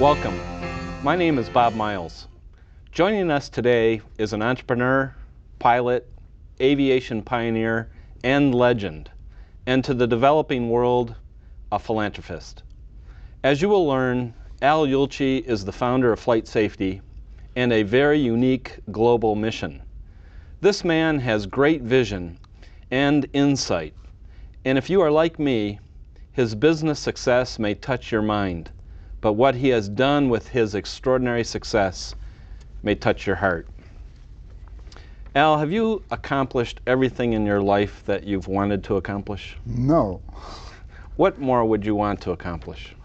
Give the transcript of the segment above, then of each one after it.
Welcome. My name is Bob Miles. Joining us today is an entrepreneur, pilot, aviation pioneer, and legend, and to the developing world, a philanthropist. As you will learn, Al Ueltschi is the founder of FlightSafety and a very unique global mission. This man has great vision and insight, and if you are like me, his business success may touch your mind, but what he has done with his extraordinary success may touch your heart. Al, have you accomplished everything in your life that you've wanted to accomplish? No. What more would you want to accomplish?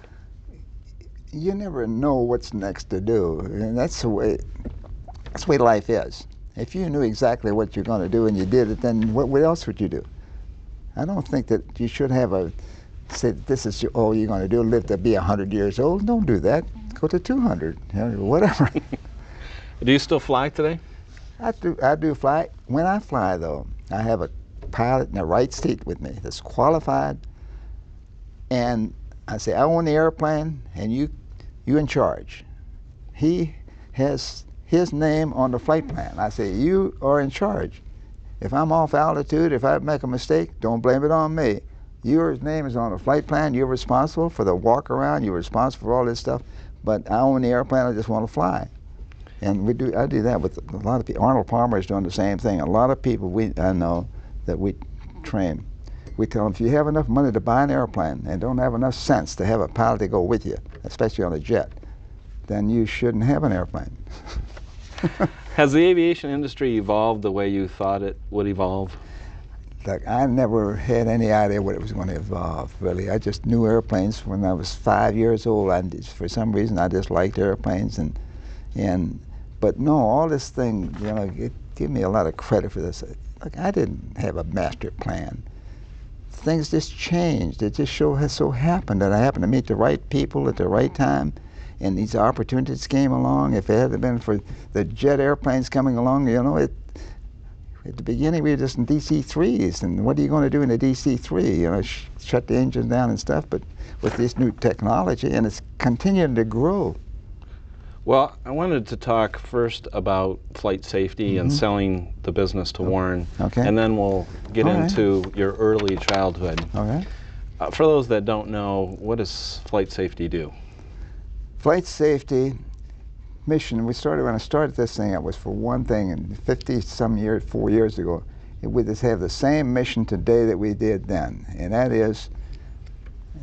You never know what's next to do, and that's the way life is. If you knew exactly what you're going to do and you did it, then what else would you do? I don't think that you should have say this is all you're going to do, live to be 100 years old. Don't do that. Go to 200, whatever. Do you still fly today? I do fly. When I fly, though, I have a pilot in the right seat with me that's qualified, and I say, I own the airplane, and you in charge. He has his name on the flight plan. I say, you are in charge. If I'm off altitude, if I make a mistake, don't blame it on me. Your name is on the flight plan. You're responsible for the walk around. You're responsible for all this stuff. But I own the airplane. I just want to fly. And I do that with a lot of people. Arnold Palmer is doing the same thing. A lot of people I know that we train. We tell them, if you have enough money to buy an airplane and don't have enough sense to have a pilot to go with you, especially on a jet, then you shouldn't have an airplane. Has the aviation industry evolved the way you thought it would evolve? Like, I never had any idea what it was going to evolve, really. I just knew airplanes when I was 5 years old. For some reason, I just liked airplanes. But no, all this thing, it gave me a lot of credit for this. Like, I didn't have a master plan. Things just changed. It just so happened that I happened to meet the right people at the right time, and these opportunities came along. If it hadn't been for the jet airplanes coming along, at the beginning we were just in DC-3s, and what are you going to do in a DC-3? Shut the engine down and stuff. But with this new technology, and it's continuing to grow. Well, I wanted to talk first about FlightSafety and selling the business to Warren, and then we'll get into your early childhood. All right. For those that don't know, what does FlightSafety do? FlightSafety mission, when I started this thing, it was for one thing, and 50-some years, 4 years ago, we just have the same mission today that we did then, and that is,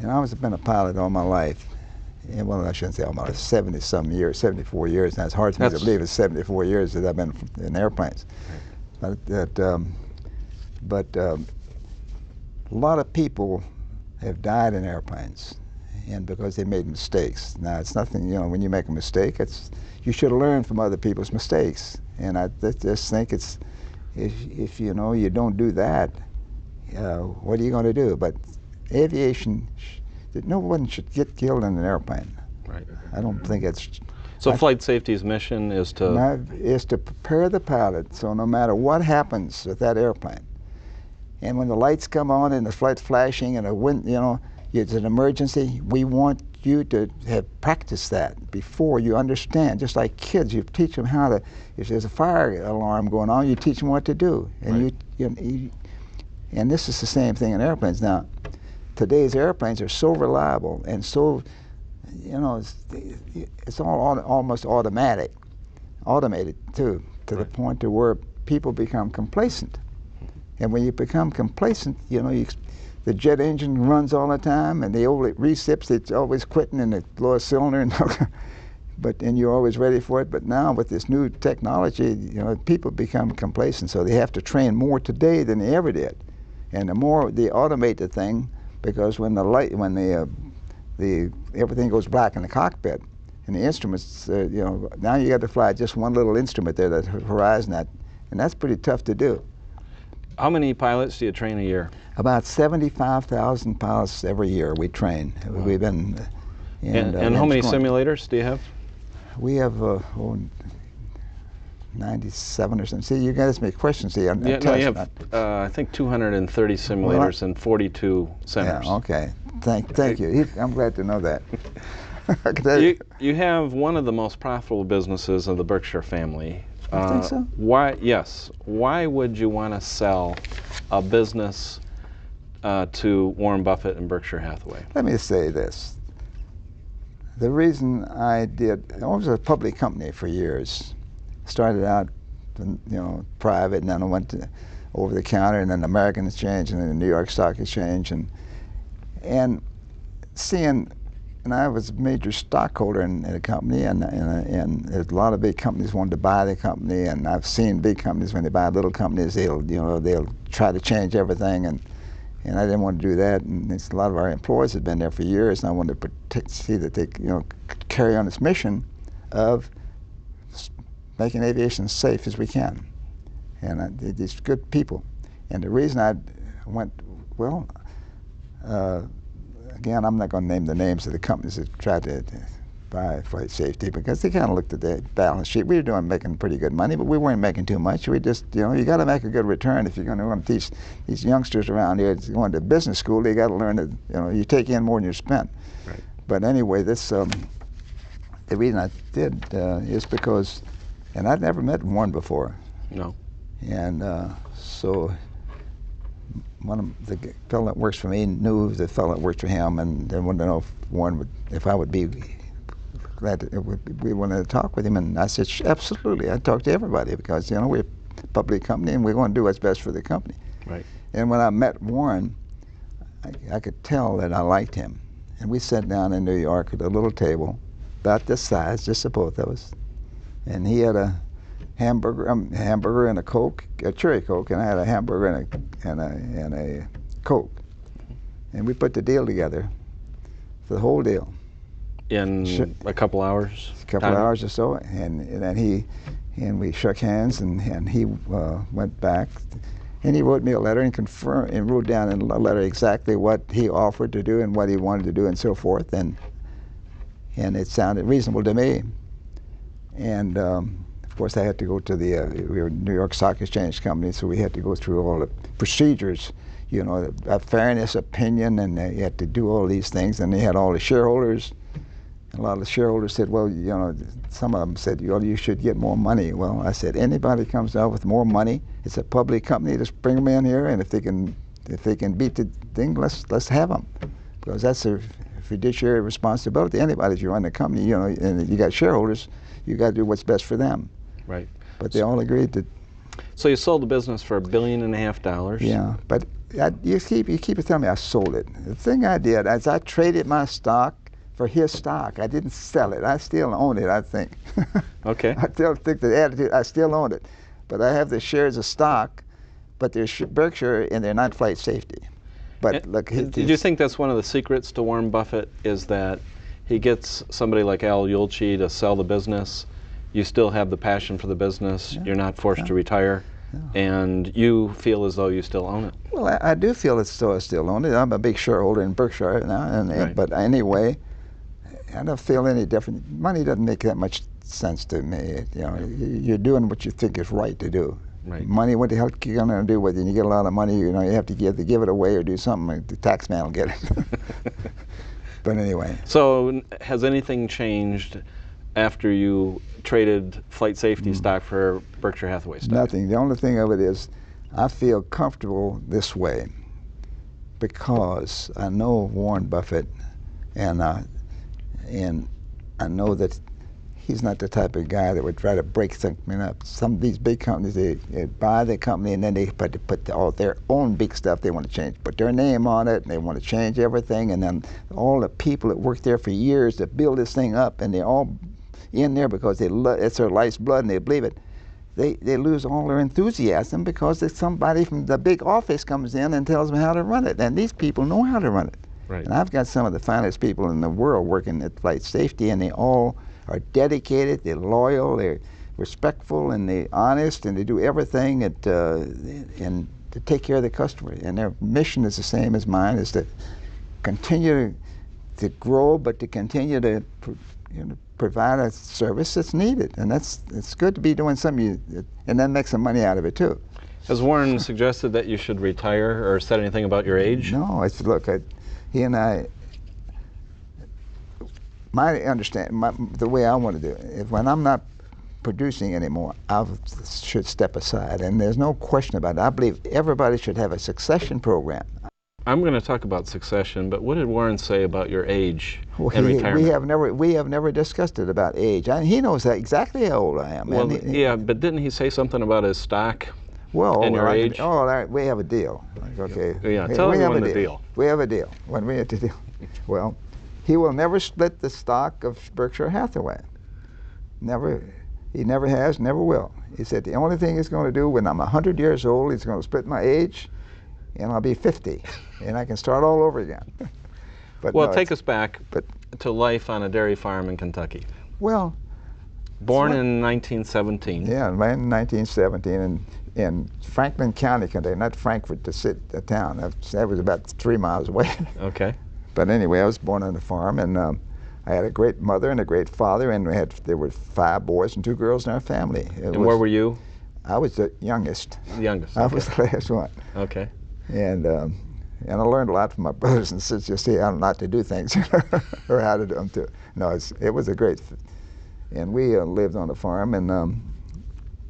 I've been a pilot all my life. And, well, I shouldn't say all my life, 70-some years, 74 years. Now, it's hard for me to believe it's 74 years that I've been in airplanes. But a lot of people have died in airplanes, and because they made mistakes. Now, it's nothing, when you make a mistake, you should learn from other people's mistakes. And I just think if you don't do that, what are you going to do? But aviation, no one should get killed in an airplane. Right. I don't think it's... So FlightSafety's mission is to... Is to prepare the pilot so no matter what happens with that airplane, and when the lights come on and the flight's flashing and a wind, it's an emergency, we want you to have practiced that before you understand. Just like kids, you teach them how to, if there's a fire alarm going on, you teach them what to do. And and this is the same thing in airplanes. Now, today's airplanes are so reliable and so, it's all almost automated too, to the point to where people become complacent. And when you become complacent, the jet engine runs all the time, and the old recips, it's always quitting in the lowest cylinder, and you're always ready for it. But now with this new technology, people become complacent, so they have to train more today than they ever did. And the more they automate the thing, because when everything goes black in the cockpit, and the instruments, now you got to fly just one little instrument there, that horizon, and that's pretty tough to do. How many pilots do you train a year? About 75,000 pilots every year we train. Wow. We've been... And how many simulators do you have? We have 97 or something. See, you guys make questions. See, you have, I think, 230 simulators and 42 centers. Yeah, okay. Thank you. I'm glad to know that. I can tell you. You have one of the most profitable businesses of the Berkshire family. You think so? Why? Yes. Why would you want to sell a business to Warren Buffett and Berkshire Hathaway? Let me say this. The reason I was a public company for years. Started out, private, and then I went to over the counter, and then the American Exchange, and then the New York Stock Exchange, and seeing. And I was a major stockholder in the company, and there's a lot of big companies wanted to buy the company, and I've seen big companies when they buy little companies, they'll try to change everything, and I didn't want to do that. And a lot of our employees had been there for years, and I wanted to see that they carry on this mission of making aviation as safe as we can, and these good people. And the reason I went, well. Again, I'm not going to name the names of the companies that tried to buy FlightSafety because they kind of looked at the balance sheet. We were making pretty good money, but we weren't making too much. We just, you got to make a good return if you're going to teach these youngsters around here going to business school. They got to learn that you take in more than you spend. Right. But anyway, this the reason I did is because, and I'd never met Warren before. No. And so. One of the fellow that works for me knew the fellow that worked for him, and they wanted to know if I would be glad we wanted to talk with him. And I said, absolutely. I'd talk to everybody because we're a public company and we're going to do what's best for the company. Right. And when I met Warren, I could tell that I liked him. And we sat down in New York at a little table, about this size, just the both of us. And he had a hamburger and a Coke, a cherry Coke, and I had a hamburger and a Coke, and we put the deal together for the whole deal in a couple hours. A couple of hours or so, and then we shook hands, and he went back, and he wrote me a letter and wrote down in a letter exactly what he offered to do and what he wanted to do and so forth, and it sounded reasonable to me, and. Of course, I had to go to we were a New York Stock Exchange company, so we had to go through all the procedures, a fairness opinion, and you had to do all these things. And they had all the shareholders. And a lot of the shareholders said, well, some of them said, you should get more money. Well, I said, anybody comes out with more money, it's a public company, just bring them in here, and if they can beat the thing, let's have them, because that's a fiduciary responsibility. Anybody, if you run the company, and you got shareholders, you got to do what's best for them. Right. But they all agreed that. So you sold the business for $1.5 billion. Yeah, but you keep telling me I sold it. The thing I did is I traded my stock for his stock. I didn't sell it. I still own it, I think. Okay. I still think the attitude, I still own it. But I have the shares of stock, but they're Berkshire and they're not FlightSafety. But look, did you think that's one of the secrets to Warren Buffett, is that he gets somebody like Al Ueltschi to sell the business? You still have the passion for the business. Yeah. You're not forced to retire, and you feel as though you still own it. Well, I do feel as though I still own it. I'm a big shareholder in Berkshire now, Right. But anyway, I don't feel any different. Money doesn't make that much sense to me. You're doing what you think is right to do. Right. Money, what the hell are you going to do with it? You get a lot of money, you have to give it away or do something. The tax man will get it. But anyway. So has anything changed after you traded FlightSafety stock for Berkshire Hathaway stock? Nothing. The only thing of it is I feel comfortable this way because I know Warren Buffett, and I know that he's not the type of guy that would try to break something up. Some of these big companies, they buy the company and then they put all their own big stuff they want to change, put their name on it, and they want to change everything, and then all the people that worked there for years to build this thing up, and they're all in there because it's their life's blood and they believe it. They lose all their enthusiasm because somebody from the big office comes in and tells them how to run it, and these people know how to run it. Right. And I've got some of the finest people in the world working at FlightSafety, and they all are dedicated, they're loyal, they're respectful, and they're honest, and they do everything and to take care of the customer. And their mission is the same as mine, is to continue to grow, but to continue to provide a service that's needed. And it's good to be doing something and then make some money out of it too. Has Warren suggested that you should retire or said anything about your age? No, look, he and I, My the way I want to do it, if when I'm not producing anymore, I should step aside, and there's no question about it. I believe everybody should have a succession program. I'm going to talk about succession, but what did Warren say about your age and We retirement? have never discussed it about age. He knows that exactly how old I am. Well, yeah, but didn't he say something about his stock and your age? We have a deal. Okay. Yeah, tell everyone the deal. We have a deal. When we have to deal, well, he will never split the stock of Berkshire Hathaway. Never. He never has, never will. He said the only thing he's going to do when I'm 100 years old, he's going to split my age, and I'll be 50, and I can start all over again. But well, no, take us back to life on a dairy farm in Kentucky. Well, born in 1917. Yeah, in 1917 in Franklin County, Kentucky, not Frankfort, the town. That was about 3 miles away. Okay. But anyway, I was born on a farm, and I had a great mother and a great father, and there were 5 boys and 2 girls in our family. Where were you? I was the youngest. The youngest. I was the last one. Okay. And I learned a lot from my brothers and sisters, just see how not to do things, or how to do them too. No, it was a great, and we lived on a farm, and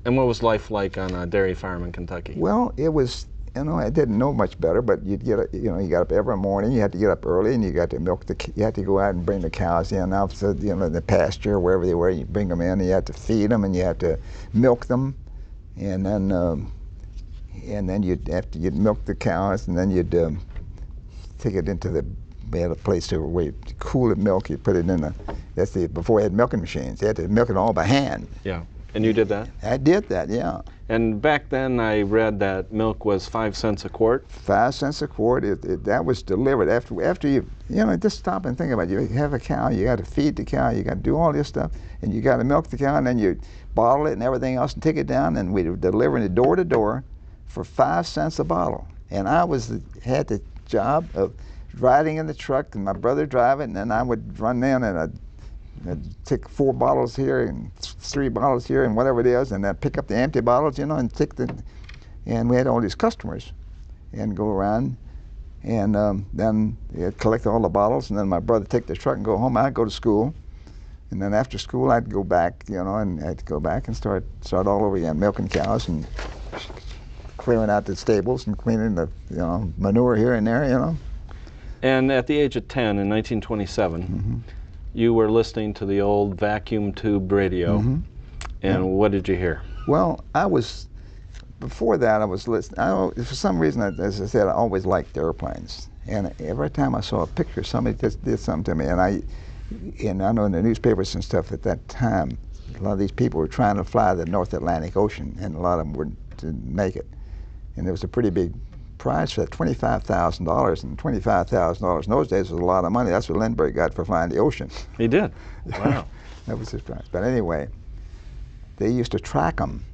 what was life like on a dairy farm in Kentucky? well, it was. I didn't know much better, but you got up every morning. You had to get up early, and you got to milk you had to go out and bring the cows in out to the pasture, wherever they were. You bring them in, and you had to feed them, and you had to milk them, and then you'd milk the cows, and then you'd take it into we had a place where you cool the milk. You put it in before you had milking machines. You had to milk it all by hand. Yeah, and you did that? I did that, yeah. And back then I read that milk was 5 cents a quart. 5 cents a quart. That was delivered after you just stop and think about it. You have a cow, you got to feed the cow, you got to do all this stuff, and you got to milk the cow, and then you bottle it and everything else and take it down, and we were delivering it door to door for 5 cents a bottle. And I had the job of riding in the truck, and my brother drive it, and then I would run in and I'd take 4 bottles here and 3 bottles here and whatever it is, and then pick up the empty bottles, and and we had all these customers, and go around, and then you'd collect all the bottles, and then my brother take the truck and go home. I'd go to school, and then after school I'd go back, and I'd go back and start all over again, milking cows and clearing out the stables and cleaning the manure here and there, And at the age of 10 in 1927. Mm-hmm. You were listening to the old vacuum tube radio, Mm-hmm. and what did you hear? Well, before that I was listening. For some reason, as I said, I always liked airplanes. And every time I saw a picture, somebody just did something to me. And I know in the newspapers and stuff at that time, a lot of these people were trying to fly the North Atlantic Ocean, and a lot of them didn't make it. And there was a pretty big prize for that, $25,000, and $25,000 in those days was a lot of money. That's what Lindbergh got for flying the ocean. He did. Wow. That was his prize. But anyway, they used to track them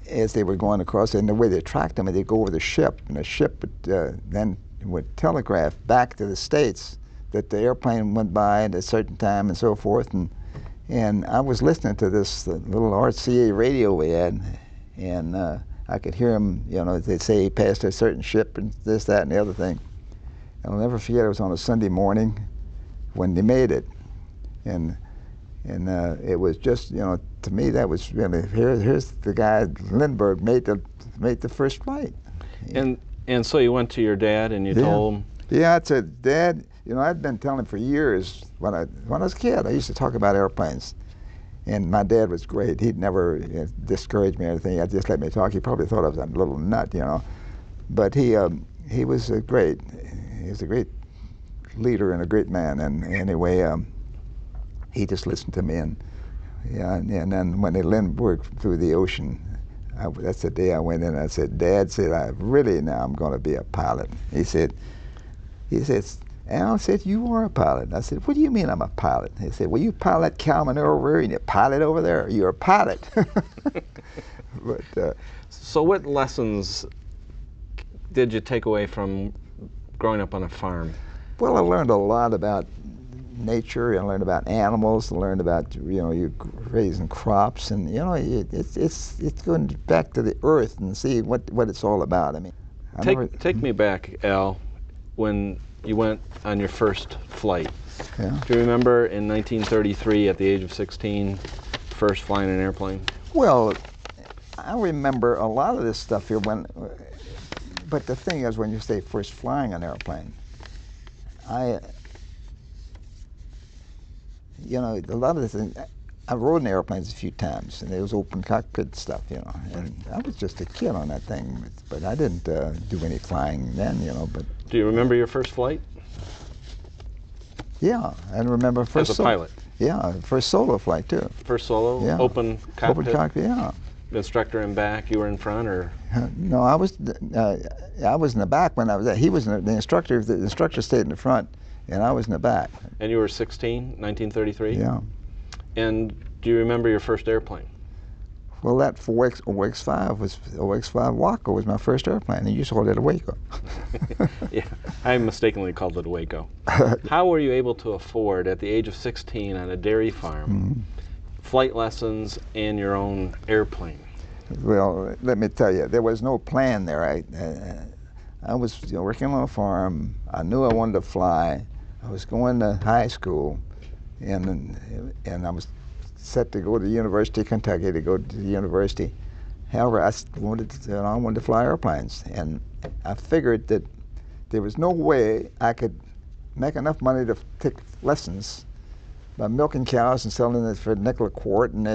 as they were going across, and the way they tracked them, they'd go over the ship, and the ship then would telegraph back to the States that the airplane went by at a certain time and so forth. And I was listening to this little RCA radio we had, and I could hear him, they'd say he passed a certain ship and this, that, and the other thing. And I'll never forget, it was on a Sunday morning when they made it. And it was just, to me, that was really, here's the guy, Lindbergh, made the first flight. And so you went to your dad and you told him? Yeah, I said, Dad, I'd been telling him for years, when I was a kid, I used to talk about airplanes. And my dad was great. He'd never discouraged me or anything. He'd just let me talk. He probably thought I was a little nut, But he was a great leader and a great man. And anyway, he just listened to me. And then when they Lindbergh flew the ocean, that's the day I went in and I said, Dad, I'm going to be a pilot. He said, Al said, you are a pilot. I said, what do you mean I'm a pilot? He said, well, you pilot cow manure over here and you pilot over there. You're a pilot. But, so what lessons did you take away from growing up on a farm? Well, I learned a lot about nature. I learned about animals. I learned about, you raising crops. And, it's going back to the earth and see what it's all about. I mean, take me back, Al, when you went on your first flight. Yeah. Do you remember in 1933, at the age of 16, first flying an airplane? Well, I remember a lot of this stuff here but the thing is, when you say first flying an airplane, you know, a lot of the things, I rode in airplanes a few times, and there was open cockpit stuff, you know, and I was just a kid on that thing, but I didn't do any flying then, you know. But do you remember your first flight? Yeah, I remember first as a pilot. Yeah, first solo flight too. First solo, yeah. Open cockpit. Open cockpit, yeah. The instructor in back, you were in front, or? No, I was in the back when I was there. He was the instructor. The instructor stayed in the front, and I was in the back. And you were 16, 1933? Yeah. And do you remember your first airplane? Well, that OX-5 was OX-5 Waco was my first airplane. They used to call it a Waco. Yeah, I mistakenly called it a Waco. How were you able to afford, at the age of 16 on a dairy farm, flight lessons and your own airplane? Well, let me tell you, there was no plan there. I was working on a farm. I knew I wanted to fly. I was going to high school, and I was set to go to the University of Kentucky to go to the university. However, I wanted to fly airplanes, and I figured that there was no way I could make enough money to take lessons by milking cows and selling it for a nickel a quart, and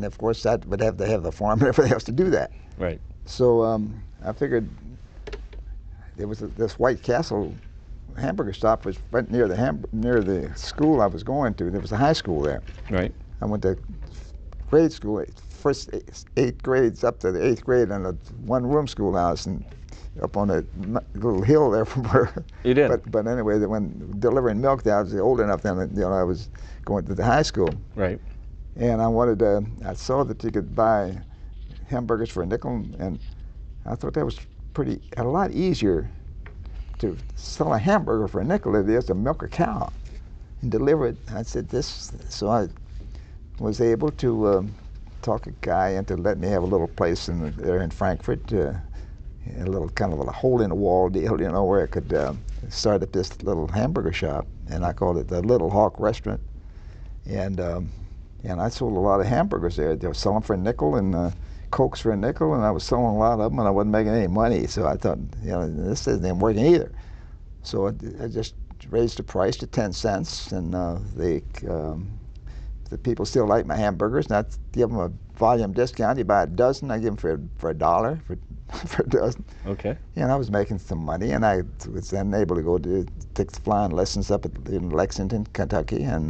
of course that would have to have the farm and everything else to do that. Right. So I figured there was this White Castle hamburger stop was right near the school I was going to. There was a high school there. Right. I went to grade school, first 8 grades up to the 8th grade in a one-room schoolhouse, and up on a little hill there from where. You did. But anyway, when delivering milk, I was old enough then. I was going to the high school. Right. And I saw that you could buy hamburgers for a nickel, and I thought that was a lot easier to sell a hamburger for a nickel than it is to milk a cow and deliver it. I said so I was able to talk a guy into letting me have a little place there in Frankfurt, a little kind of a hole-in-the-wall deal, where I could start up this little hamburger shop, and I called it the Little Hawk Restaurant. And I sold a lot of hamburgers there. They were selling for a nickel and Cokes for a nickel, and I was selling a lot of them, and I wasn't making any money. So I thought, this isn't working either. So I just raised the price to 10 cents, and the people still like my hamburgers, and I give them a volume discount. You buy a dozen, I give them for $1 for a dozen. Okay. And I was making some money, and I was then able to go to take flying lessons up in Lexington, Kentucky, and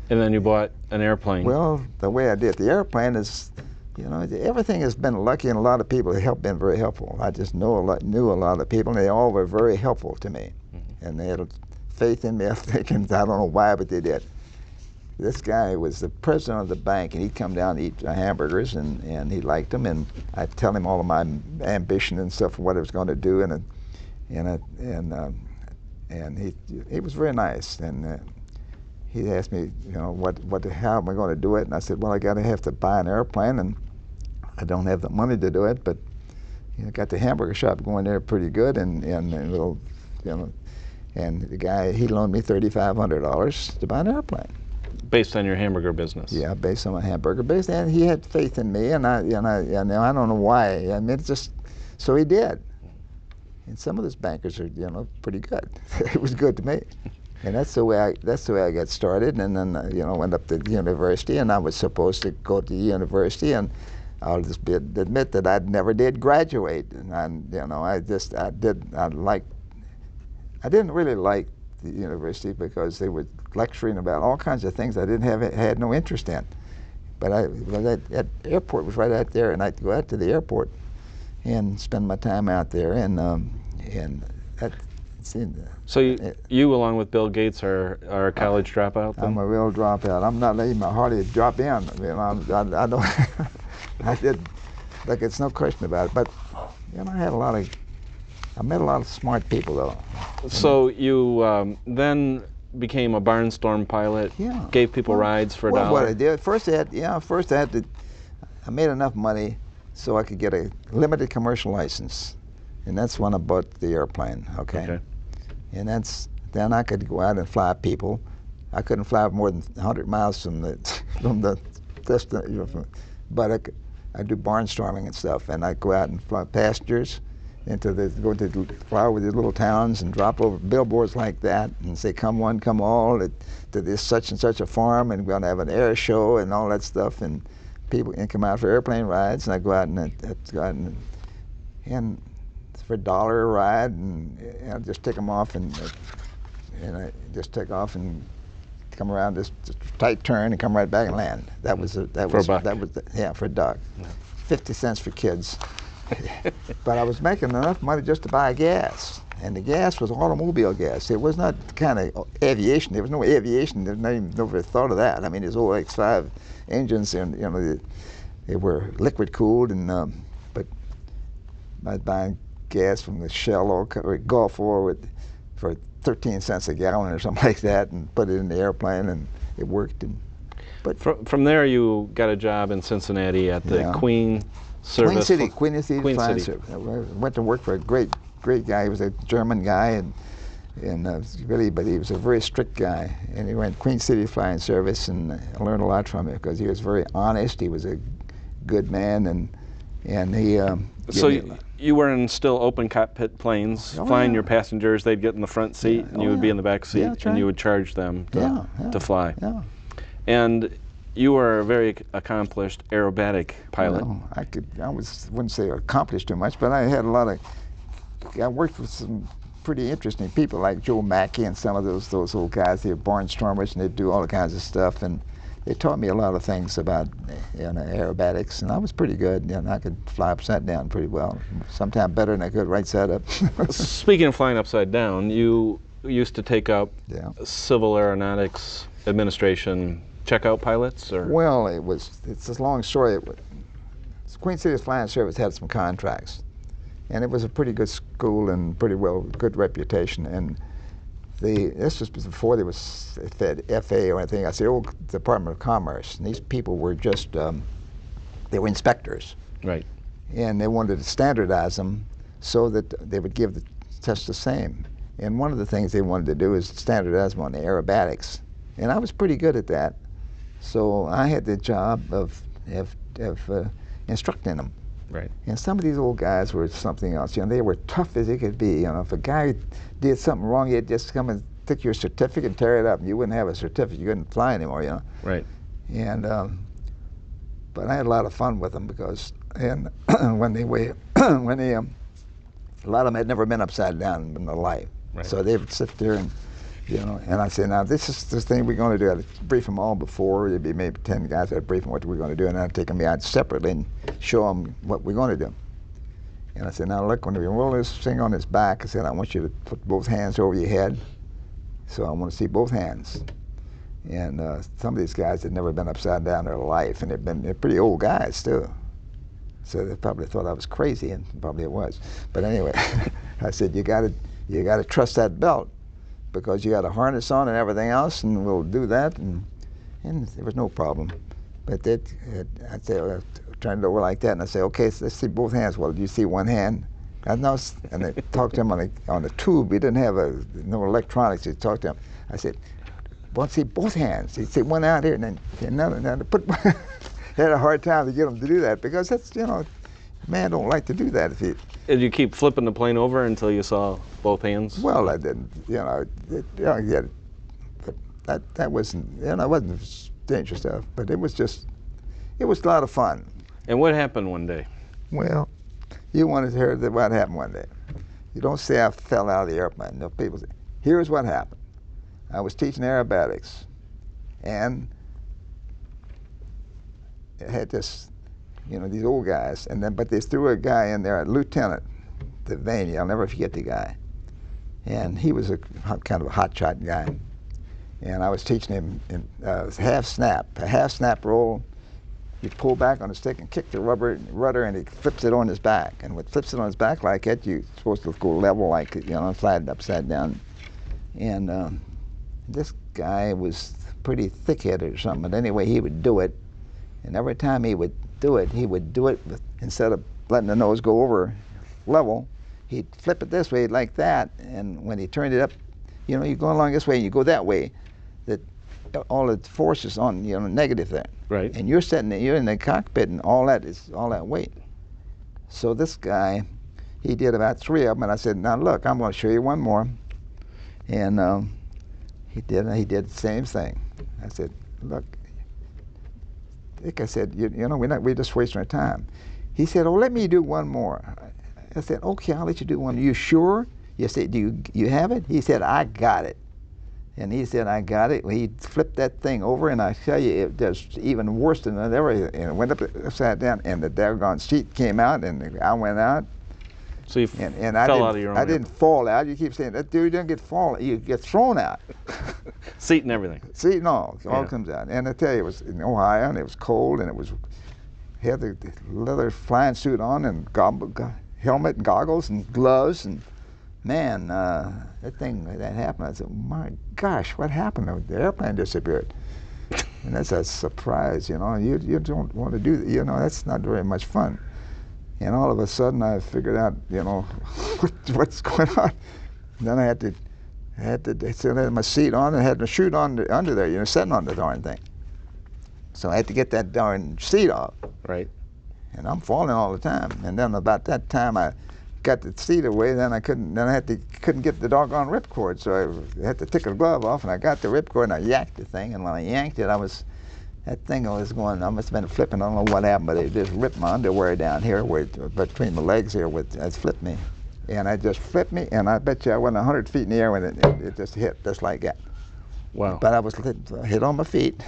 then you bought an airplane. Well, the way I did the airplane is, everything has been lucky, and a lot of people have been very helpful. I just knew a lot of people, and they all were very helpful to me. And they had faith in me, I think, and I don't know why, but they did. This guy was the president of the bank, and he'd come down and eat hamburgers, and he liked them, and I'd tell him all of my ambition and stuff, what I was going to do, and he was very nice, and he asked me, how am I going to do it? And I said, well, I have to buy an airplane, and I don't have the money to do it, but I got the hamburger shop going there pretty good, and the guy, he loaned me $3,500 to buy an airplane. Based on your hamburger business. Yeah, based on my hamburger business, and he had faith in me, and I don't know why. I mean, so he did. And some of those bankers are, pretty good. It was good to me. And that's the way I got started, and then went up to the university, and I was supposed to go to the university, and I'll just admit that I never did graduate, and I didn't really like the university because they were lecturing about all kinds of things I had no interest in. But that airport was right out there, and I'd go out to the airport and spend my time out there, and that. So you, along with Bill Gates, are a college dropout, then? I'm a real dropout. I'm not even hardly drop in. I don't. I did. Like, it's no question about it. But I met a lot of smart people, though. So you then became a barnstorm pilot. Yeah. Gave people rides for $1. Well, what I did first, I made enough money so I could get a limited commercial license, and that's when I bought the airplane. Okay. And that's then I could go out and fly people. I couldn't fly more than 100 miles from the distance, but I do barnstorming and stuff, and I go out and fly passengers go to fly over these little towns and drop over billboards like that and say, come one, come all, to this such and such a farm, and we're going to have an air show and all that stuff, and people can come out for airplane rides, and I go out and for $1 a ride, and I just take them off, and I just take off and come around this tight turn and come right back and land. That was for $1. Yeah. 50 cents for kids. But I was making enough money just to buy gas, and the gas was automobile gas. It was not kind of aviation. There was no aviation. There's not even nobody thought of that. I mean, these old X5 engines, and they were liquid cooled, and but I was buying gas from the Shell or Gulf War for 13 cents a gallon or something like that, and put it in the airplane, and it worked. But from there, you got a job in Cincinnati at the Queen Service. Queen City Flying Service. I went to work for a great guy. He was a German guy, but he was a very strict guy. And he went Queen City Flying Service, and I learned a lot from him because he was very honest. He was a good man, and he. So you were in still open cockpit planes, flying your passengers. They'd get in the front seat, and you would be in the back seat, and you would charge them to fly. Yeah. And you were a very accomplished aerobatic pilot. Well, wouldn't say accomplished too much, but I worked with some pretty interesting people like Joe Mackey and some of those old guys. They were barnstormers, and they'd do all kinds of stuff, and they taught me a lot of things about aerobatics, and I was pretty good. I could fly upside down pretty well, sometimes better than I could right side up. Speaking of flying upside down, you used to take up Civil Aeronautics Administration checkout pilots, or? Well, it's a long story. Queen City Flying Service had some contracts, and it was a pretty good school and good reputation. And this was before there was FA or anything. I said, old Department of Commerce, and these people were just they were inspectors, right? And they wanted to standardize them so that they would give the test the same. And one of the things they wanted to do is standardize them on the aerobatics, and I was pretty good at that. So I had the job of instructing them. Right. And some of these old guys were something else. They were tough as they could be. If a guy did something wrong, he'd just come and take your certificate and tear it up, and you wouldn't have a certificate. You couldn't fly anymore. Right. And but I had a lot of fun with them because when a lot of them had never been upside down in their life. Right. So they would sit there and. And I said, now this is the thing we're going to do. I'd brief them all before. There'd be maybe 10 guys. I'd brief them what we're going to do, and I'd take them out separately and show them what we're going to do. And I said, now look, when we roll this thing on his back, I said, I want you to put both hands over your head. So I want to see both hands. And some of these guys had never been upside down in their life, and they're pretty old guys too. So they probably thought I was crazy, and probably it was. But anyway, I said, you got to trust that belt, because you got a harness on and everything else, and we'll do that, and there was no problem. But I'd say, trying to over like that, and I'd say, okay, so let's see both hands. Well, do you see one hand? And I talked to him on the tube. We didn't have no electronics. You talked to him. I said, well, see both hands. He'd say one out here, and then another. Had a hard time to get him to do that, because that's, man don't like to do that. Did you keep flipping the plane over until you saw both hands? Well, I didn't. But that wasn't. It wasn't dangerous stuff. But it was a lot of fun. And what happened one day? Well, you wanted to hear what happened one day. You don't say I fell out of the airplane. No, people say, here's what happened. I was teaching aerobatics, and it had this. These old guys, but they threw a guy in there, a lieutenant, Devaney. I'll never forget the guy. And he was a kind of a hotshot guy. And I was teaching him in half snap. A half snap roll, you pull back on the stick and kick the rudder, and he flips it on his back. And when it flips it on his back like that, you're supposed to go level like it, flat upside down. And this guy was pretty thick-headed or something. But anyway, he would do it. And every time he would do it instead of letting the nose go over level, he'd flip it this way like that, and when he turned it up, You know, you go along this way and you go that way, that all the force is on, you know, negative there. Right. And you're in the cockpit, and all that weight. So this guy, he did about 3 of them, and I said, now look, I'm going to show you one more. And he did the same thing. I said, look, Dick, I said, you know, we're just wasting our time. He said, oh, let me do one more. I said, okay, I'll let you do one. You sure? You said, do you have it? He said, I got it. And he said, I got it. He flipped that thing over, and I tell you, it was even worse than it ever. And it went up, sat down, and the doggone seat came out, and I went out. So you and fell out of your own I didn't fall out. You keep saying, that dude didn't get fallen. You get thrown out. Seat and everything. Seat and all comes out. And I tell you, it was in Ohio, and it was cold, and it was, had the leather flying suit on, and helmet and goggles and gloves, and man, that happened. I said, my gosh, what happened? The airplane disappeared. And that's a surprise, you know. You don't want to do that. You know, that's not very much fun. And all of a sudden, I figured out, you know, what's going on. And then I had to set my seat on and had my chute on under there, you know, sitting on the darn thing. So I had to get that darn seat off. Right. And I'm falling all the time. And then about that time, I got the seat away. Then I couldn't get the doggone ripcord. So I had to take a glove off, and I got the ripcord and I yanked the thing. And when I yanked it, that thing was going. I must have been flipping. I don't know what happened, but it just ripped my underwear down here, between the legs here. It flipped me, and it just flipped me. And I bet you I went 100 feet in the air when it just hit, just like that. Wow. But I was hit on my feet.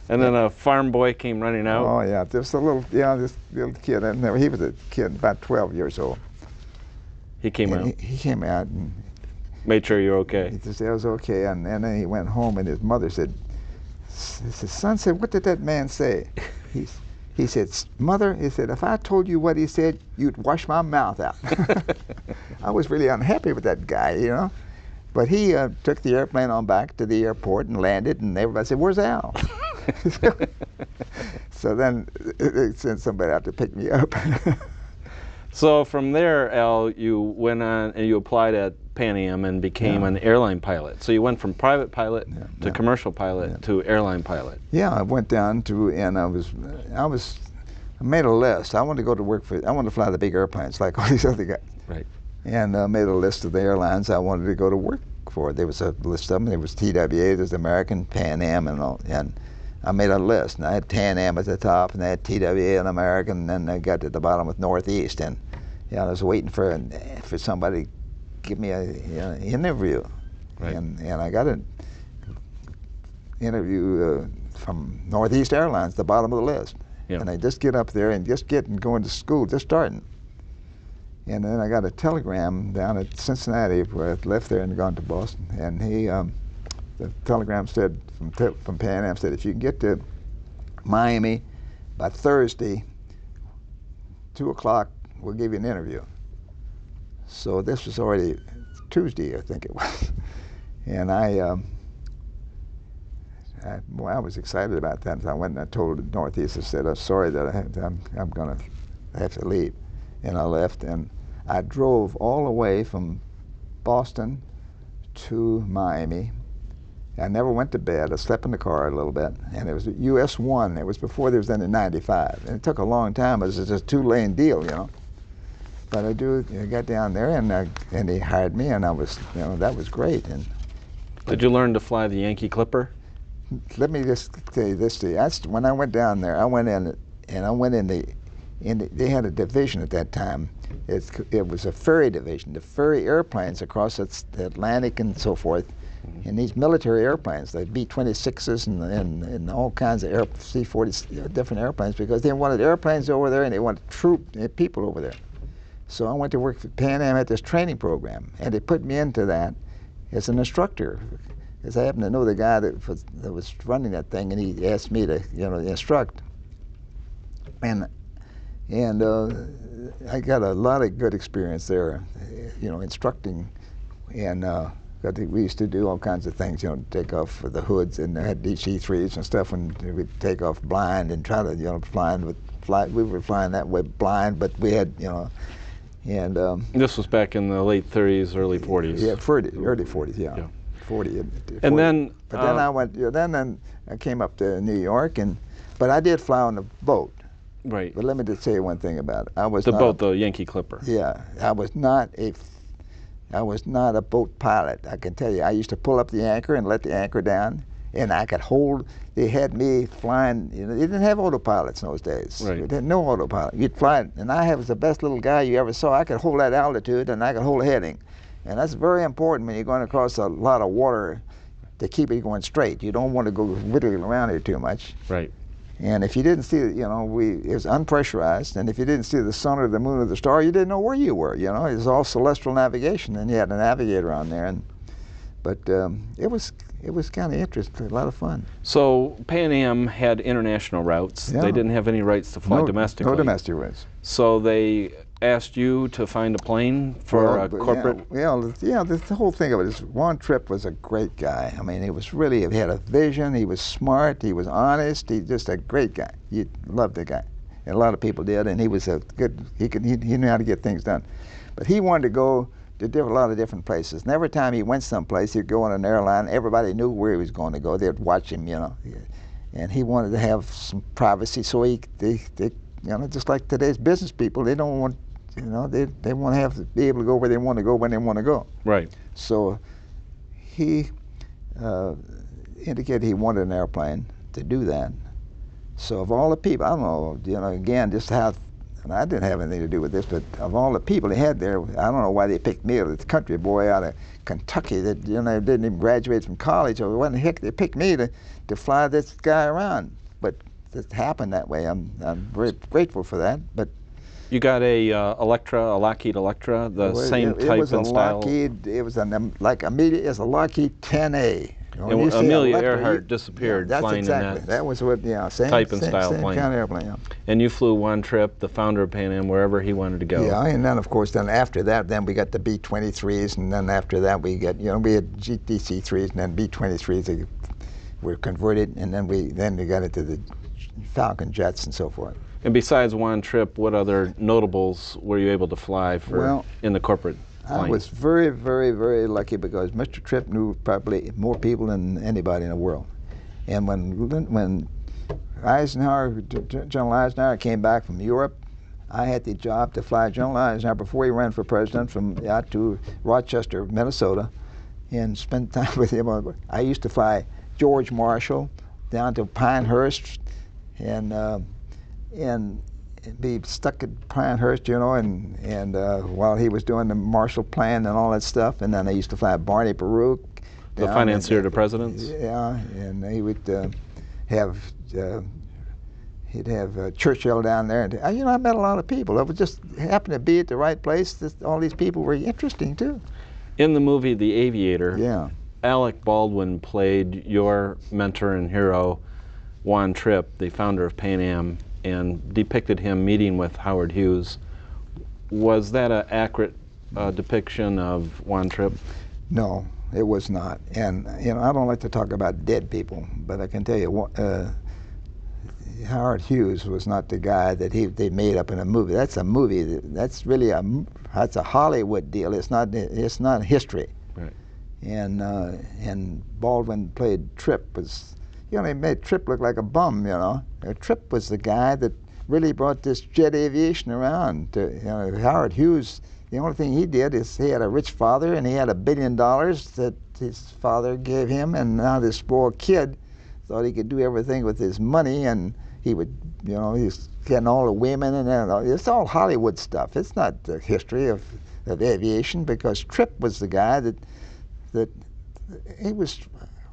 And then a farm boy came running out. Oh yeah, this little kid. He was a kid, about 12 years old. He came out. He came out and made sure you're okay. He said I was okay, and then he went home, and his mother said, his son said, what did that man say? He said, Mother, he said, if I told you what he said, you'd wash my mouth out. I was really unhappy with that guy, you know. But he took the airplane on back to the airport and landed, and everybody said, where's Al? So then they sent somebody out to pick me up. So from there, Al, you went on and you applied at Pan Am and became an airline pilot. So you went from private pilot to commercial pilot to airline pilot. Yeah, I went down to, and I made a list. I wanted to go to work I wanted to fly the big airplanes like all these other guys. Right. And I made a list of the airlines I wanted to go to work for. There was a list of them. There was TWA, there's American, Pan Am, and all. And I made a list, and I had Pan Am at the top, and I had TWA and American, and then I got to the bottom with Northeast. And I was waiting for somebody to give me an interview. Right. And I got an interview from Northeast Airlines, the bottom of the list. Yeah. And I just get up there and just going to school, just starting. And then I got a telegram down at Cincinnati, where I left there and gone to Boston. And the telegram said, from Pan Am, said, if you can get to Miami by Thursday, 2 o'clock, we'll give you an interview. So this was already Tuesday, I think it was. And I was excited about that. So I went and I told Northeast, I said, I'm sorry that I'm going to have to leave. And I left, and I drove all the way from Boston to Miami. I never went to bed. I slept in the car a little bit, and it was US 1. It was before there was any 95. And it took a long time. It was just a 2-lane deal, you know. But I got down there, and he hired me, and I was, you know, that was great. And did you learn to fly the Yankee Clipper? Let me just tell you this to you. When I went down there, I went in, and I went in they had a division at that time. It was a ferry division, the ferry airplanes across the Atlantic and so forth. And these military airplanes, the B-26s and all kinds of C-40s, different airplanes, because they wanted airplanes over there and they wanted people over there. So I went to work for Pan Am at this training program, and they put me into that as an instructor, because I happened to know the guy that was running that thing, and he asked me to, you know, instruct. And I got a lot of good experience there, you know, instructing, and we used to do all kinds of things, you know, take off the hoods, and they had DC-3s and stuff, and we'd take off blind and try to, you know, we were flying that way blind, but we had, you know, And this was back in the late 30s, early 40s. Yeah, early 40s, yeah. 40. And then, but then I went. Then I came up to New York, but I did fly on the boat. Right. But let me just tell you one thing about it. I was the not boat, the Yankee Clipper. Yeah, I was not a boat pilot. I can tell you. I used to pull up the anchor and let the anchor down, and I could hold. They had me flying. You know, they didn't have autopilots in those days. Right. They had no autopilot. You'd fly, and I was the best little guy you ever saw. I could hold that altitude, and I could hold a heading, and that's very important when you're going across a lot of water to keep it going straight. You don't want to go whittling around here too much. Right. And if you didn't see, it was unpressurized, and if you didn't see the sun or the moon or the star, you didn't know where you were. You know, it was all celestial navigation, and you had a navigator on there. But it was kind of interesting, a lot of fun. So Pan Am had international routes. Yeah. They didn't have any rights to fly domestically. No domestic routes. So they asked you to find a plane for a corporate. Yeah. The whole thing of it is, Warren Tripp was a great guy. I mean, he had a vision. He was smart. He was honest. He's just a great guy. You loved the guy, and a lot of people did. And he was a good. He knew how to get things done, but he wanted to go to a lot of different places. And every time he went someplace, he'd go on an airline. Everybody knew where he was going to go. They'd watch him, and he wanted to have some privacy. So just like today's business people, they don't want. They want to be able to go where they want to go when they want to go. Right. So he indicated he wanted an airplane to do that. So of all the people, I don't know, again, just how, and I didn't have anything to do with this, but of all the people they had there, I don't know why they picked me, this country boy out of Kentucky that didn't even graduate from college, or what the heck they picked me to fly this guy around. But it happened that way. I'm very grateful for that. But you got a Lockheed Electra, same type and style. It was a Lockheed 10A. And Amelia Earhart disappeared flying in that. That was what, same type and style same plane. Kind of airplane. Yeah. And you flew Warren Tripp, the founder of Pan Am, wherever he wanted to go. Yeah, and then of course, after that, we got the B-23s, and then after that we had GTC-3s, and then B-23s. They were converted, and then we got into the Falcon jets and so forth. And besides Warren Tripp, what other notables were you able to fly in the corporate plane? I was very, very, very lucky because Mr. Tripp knew probably more people than anybody in the world. And when General Eisenhower came back from Europe, I had the job to fly General Eisenhower before he ran for president out to Rochester, Minnesota, and spend time with him. I used to fly George Marshall down to Pinehurst, and be stuck at Pinehurst, and while he was doing the Marshall Plan and all that stuff. And then I used to fly Barney Baruch. The financier to presidents? Yeah, and he would he'd have Churchill down there. And I met a lot of people. I would just happen to be at the right place. All these people were interesting, too. In the movie The Aviator, Alec Baldwin played your mentor and hero, Warren Tripp, the founder of Pan Am, and depicted him meeting with Howard Hughes. Was that an accurate depiction of Warren Tripp? No, it was not. And I don't like to talk about dead people, but I can tell you, Howard Hughes was not the guy that they made up in a movie. That's a movie. That's really that's a Hollywood deal. It's not history. Right. And Baldwin played Tripp. He made Tripp look like a bum, Tripp was the guy that really brought this jet aviation around. Howard Hughes, the only thing he did is he had a rich father, and he had $1 billion that his father gave him, and now this spoiled kid thought he could do everything with his money, and he would, he's getting all the women, and it's all Hollywood stuff. It's not the history of aviation, because Tripp was the guy that he was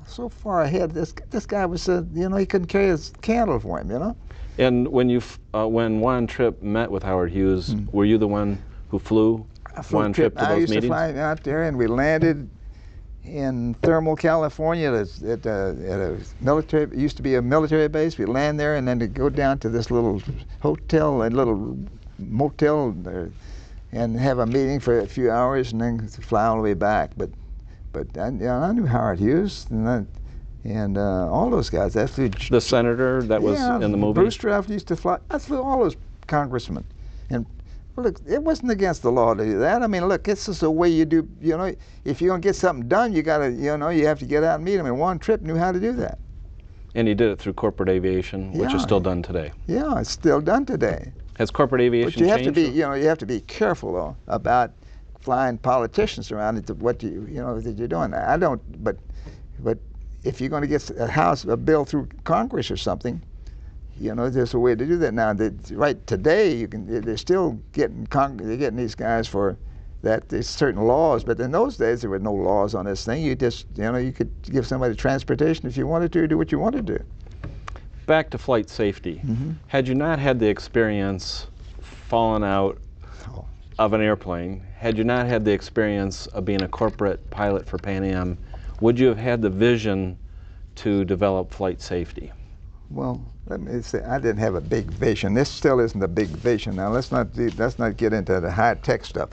so far ahead. This guy was, he couldn't carry his candle for him, And when Warren Tripp met with Howard Hughes, were you the one who flew Warren Tripp to those meetings? I used to fly out there, and we landed in Thermal, California, at a military. It used to be a military base. We land there, and then to go down to this little hotel, a little motel, and have a meeting for a few hours, and then fly all the way back. But I knew Howard Hughes, and all those guys. I flew the senator that was in the movie? Brewster, I used to fly. I flew all those congressmen. And Well, look, it wasn't against the law to do that. I mean, look, this is the way you do, you know, if you're going to get something done, you got to, you know, you have to get out and meet them. And Warren Tripp knew how to do that. And he did it through corporate aviation, which is still done today. Yeah, it's still done today. Has corporate aviation changed? But you have changed? to be, you know, you have to be careful though about flying politicians around into what you know that you're doing. I don't, but if you're going to get a bill through Congress or something, you know, there's a way to do that now. Right today, they're still getting these guys for that. There's certain laws, but in those days there were no laws on this thing. You just, you know, you could give somebody transportation if you wanted to, do what you wanted to. Back to flight safety. Mm-hmm. Had you not had the experience falling out of an airplane, had you not had the experience of being a corporate pilot for Pan Am, would you have had the vision to develop flight safety? Well, let me say, I didn't have a big vision. This still isn't a big vision. Now, let's not get into the high-tech stuff.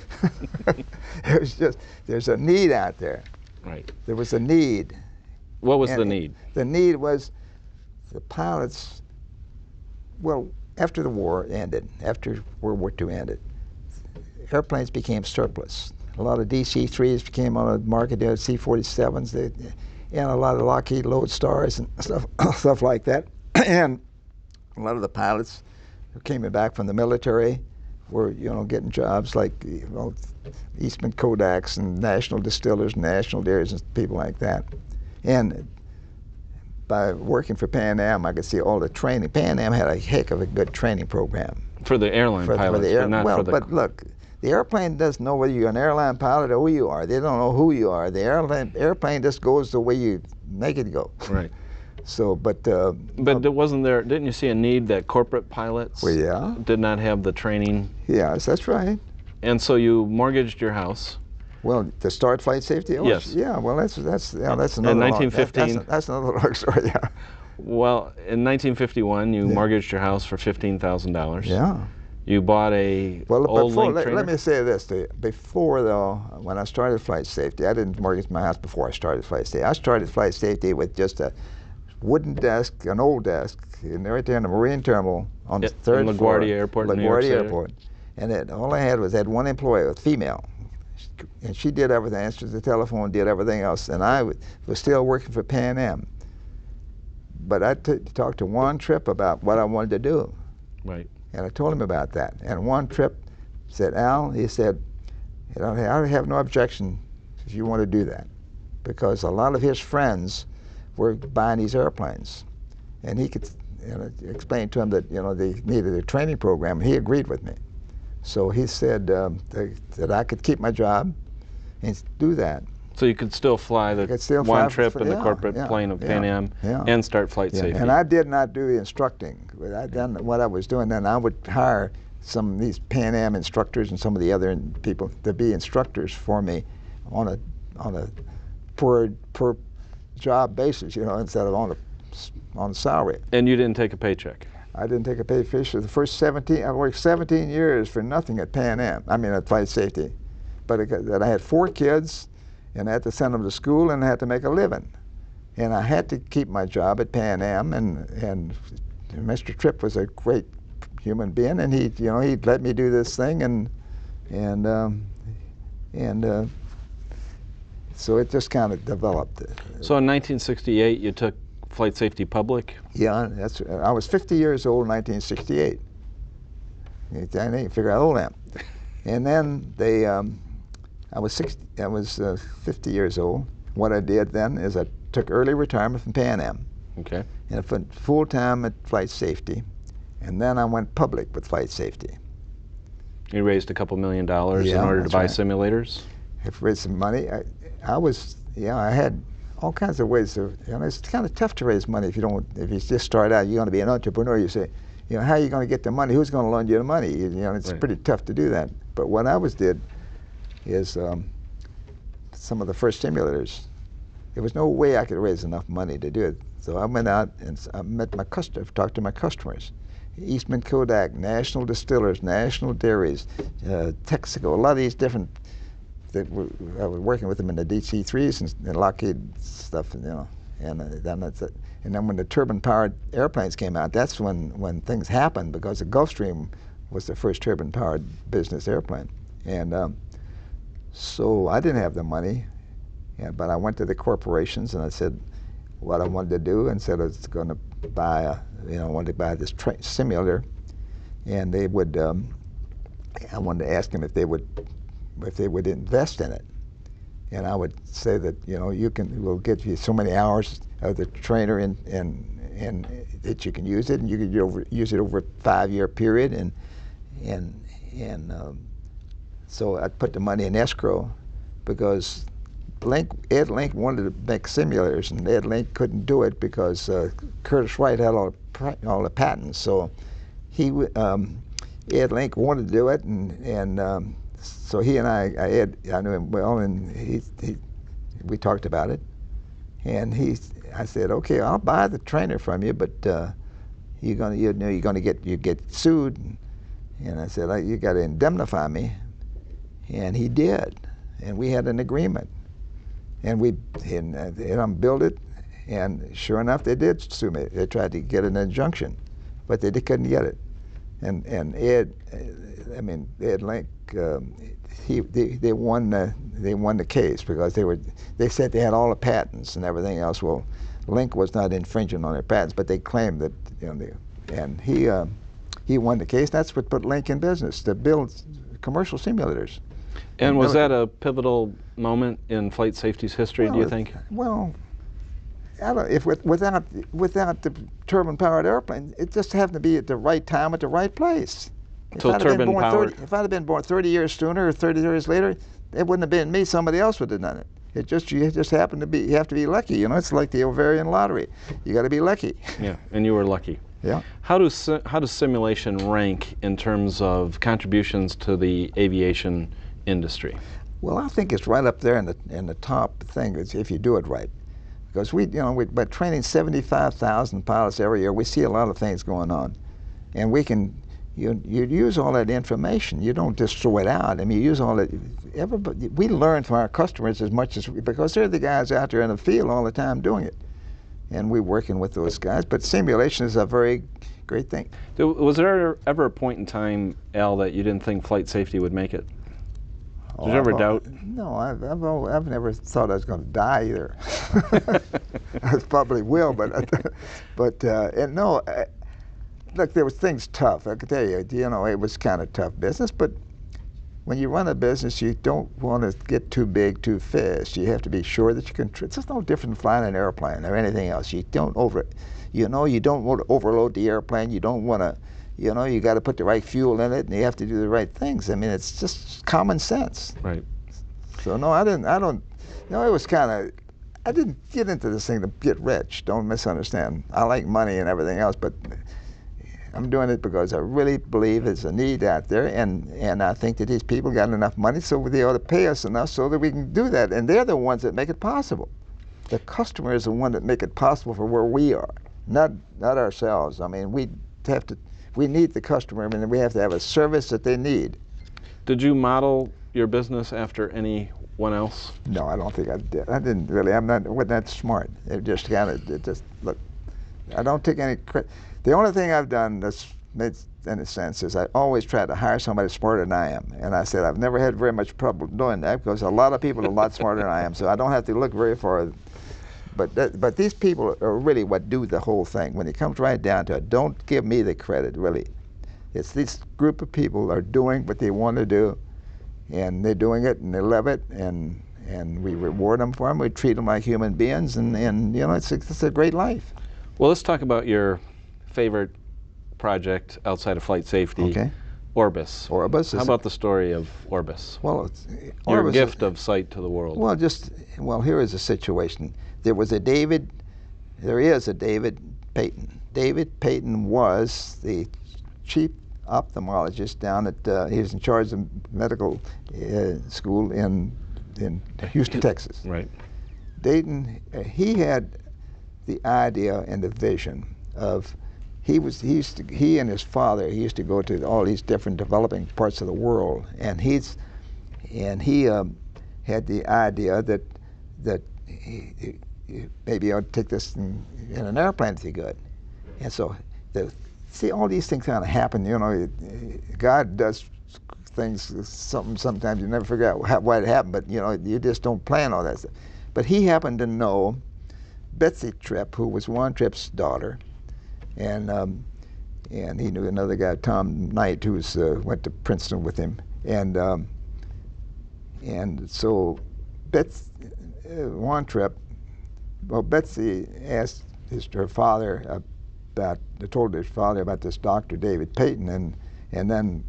It was just, there's a need out there. Right. There was a need. What was the need? The need was the pilots, well, after the war ended, after World War II ended, airplanes became surplus. A lot of DC-3s became on the market, C-47s, and a lot of Lockheed Lodestars and stuff like that. And a lot of the pilots who came back from the military were, you know, getting jobs like, you know, Eastman Kodaks and National Distillers, National Dairies, and people like that. And by working for Pan Am, I could see all the training. Pan Am had a heck of a good training program. For the airline pilots, but not for the... But look, the airplane doesn't know whether you're an airline pilot or who you are. They don't know who you are. The airplane just goes the way you make it go. Right. So, but wasn't there? Didn't you see a need that corporate pilots did not have the training? Yes, that's right. And so you mortgaged your house. Well, to start flight safety. Yes. Yeah. Well, that's another. In 1915. That's another long story. Yeah. Well, in 1951, you mortgaged your house for $15,000. Yeah. You bought a old link trainer? Let me say this to you. Before, though, when I started flight safety, I didn't mortgage my house before I started flight safety. I started flight safety with just a wooden desk, an old desk, and right there in the Marine Terminal on the third floor. LaGuardia Airport in New LaGuardia York Airport. And all I had was one employee, a female. And she did everything, answered the telephone, did everything else. And I was still working for Pan Am. But I talked to Warren Tripp about what I wanted to do. Right. And I told him about that. And Warren Tripp said, Al, he said, I have no objection if you want to do that. Because a lot of his friends were buying these airplanes. And he could explain to them that, you know, they needed a training program, and he agreed with me. So he said that I could keep my job and do that. So you could still fly the Warren Tripp and the corporate plane of Pan Am and start flight safety. And I did not do the instructing. What I was doing then, I would hire some of these Pan Am instructors and some of the other people to be instructors for me on a per job basis, you know, instead of on salary. And you didn't take a paycheck? I didn't take a pay for the first I worked 17 years for nothing at Pan Am. I mean, at flight safety. But I had 4 kids, and I had to send them to school, and I had to make a living. And I had to keep my job at Pan Am, and Mr. Tripp was a great human being, and he'd let me do this thing, and so it just kind of developed. So in 1968, you took flight safety public? Yeah, I was 50 years old in 1968. I didn't figure out how old I am. And then I was 50 years old. What I did then is I took early retirement from Pan Am. Okay. And I went full-time at flight safety. And then I went public with flight safety. You raised a couple $1 million in order to buy simulators? I've raised some money. I had all kinds of ways to, it's kind of tough to raise money if you just start out. You're going to be an entrepreneur. You say, how are you going to get the money? Who's going to loan you the money? It's pretty tough to do that. But what I did is some of the first simulators, there was no way I could raise enough money to do it. So I went out and I met my customers, talked to my customers. Eastman Kodak, National Distillers, National Dairies, Texaco, a lot of these different, I was working with them in the DC-3s and Lockheed stuff, and then that's it. And then when the turbine-powered airplanes came out, that's when things happened, because the Gulfstream was the first turbine-powered business airplane. And so I didn't have the money, but I went to the corporations and I said what I wanted to do, and said I was going to buy I wanted to buy this simulator, and they would. I wanted to ask them if they would invest in it, and I would say that we'll get you so many hours of the trainer and that you can use it, and you could use it over a 5-year period, and so I put the money in escrow because Ed Link wanted to make simulators, and Ed Link couldn't do it because Curtis Wright had all the patents. So Ed Link wanted to do it, and so he and I knew him well, and we talked about it, and I said, okay, I'll buy the trainer from you, but you're gonna get sued, and I said, you got to indemnify me, and he did, and we had an agreement. And built it, and sure enough, they did sue me. They tried to get an injunction, but they couldn't get it. And Ed Link, they won the case because they said they had all the patents and everything else. Well, Link was not infringing on their patents, but they claimed that and he won the case. That's what put Link in business, to build commercial simulators. And was that a pivotal moment in flight safety's history, do you think? Well, without the turbine-powered airplane, it just happened to be at the right time at the right place. So turbine-powered. If I'd have been born 30 years sooner or 30 years later, it wouldn't have been me. Somebody else would have done it. You just happened to be. You have to be lucky. It's like the ovarian lottery. You got to be lucky. Yeah, and you were lucky. Yeah. How does simulation rank in terms of contributions to the aviation industry? Well, I think it's right up there in the top thing if you do it right, because by training 75,000 pilots every year, we see a lot of things going on, and you use all that information. You don't just throw it out. I mean, you use all that. We learn from our customers as much as because they're the guys out there in the field all the time doing it, and we're working with those guys. But simulation is a very great thing. Was there ever a point in time, Al, that you didn't think flight safety would make it? Did you ever doubt? No, I've never thought I was going to die either. I probably will, but no. Look, there was things tough. I could tell you, it was kind of tough business. But when you run a business, you don't want to get too big too fast. You have to be sure that you can. It's just no different than flying an airplane or anything else. You don't you don't want to overload the airplane. You don't want to. You got to put the right fuel in it, and you have to do the right things. I mean, it's just common sense. Right. So no, I don't. It was kind of. I didn't get into this thing to get rich. Don't misunderstand. I like money and everything else, but I'm doing it because I really believe there's a need out there, and I think that these people got enough money, so they ought to pay us enough so that we can do that. And they're the ones that make it possible. The customer is the one that make it possible for where we are, not ourselves. I mean, we need the customer. I mean, we have to have a service that they need. Did you model your business after anyone else? No, I don't think I did. I didn't really. Wasn't that smart. It just look. I don't take any credit. The only thing I've done that's made any sense is I always try to hire somebody smarter than I am. And I said I've never had very much trouble doing that because a lot of people are a lot smarter than I am, so I don't have to look very far. But these people are really what do the whole thing. When it comes right down to it, don't give me the credit, really. It's this group of people are doing what they want to do, and they're doing it, and they love it, and we reward them for them. We treat them like human beings, and it's a great life. Well, let's talk about your favorite project outside of flight safety. Okay. Orbis. Orbis. How about the story of Orbis? Well, your gift of sight to the world. Well, here is the situation. There is a David Payton. David Payton was the chief ophthalmologist down at, he was in charge of medical school in Houston, Texas. Right. Dayton, he had the idea and the vision of, he and his father, he used to go to all these different developing parts of the world, and he had the idea that maybe I'd take this in an airplane if he could. And so the see, all these things kind of happen. You know, God does things. Sometimes you never figure out why it happened, but you know, you just don't plan all that stuff. But he happened to know Betsy Tripp, who was Warren Tripp's daughter, and he knew another guy, Tom Knight, who went to Princeton with him, and so Warren Tripp, well, Betsy asked her father told his father about this Dr. David Payton, and then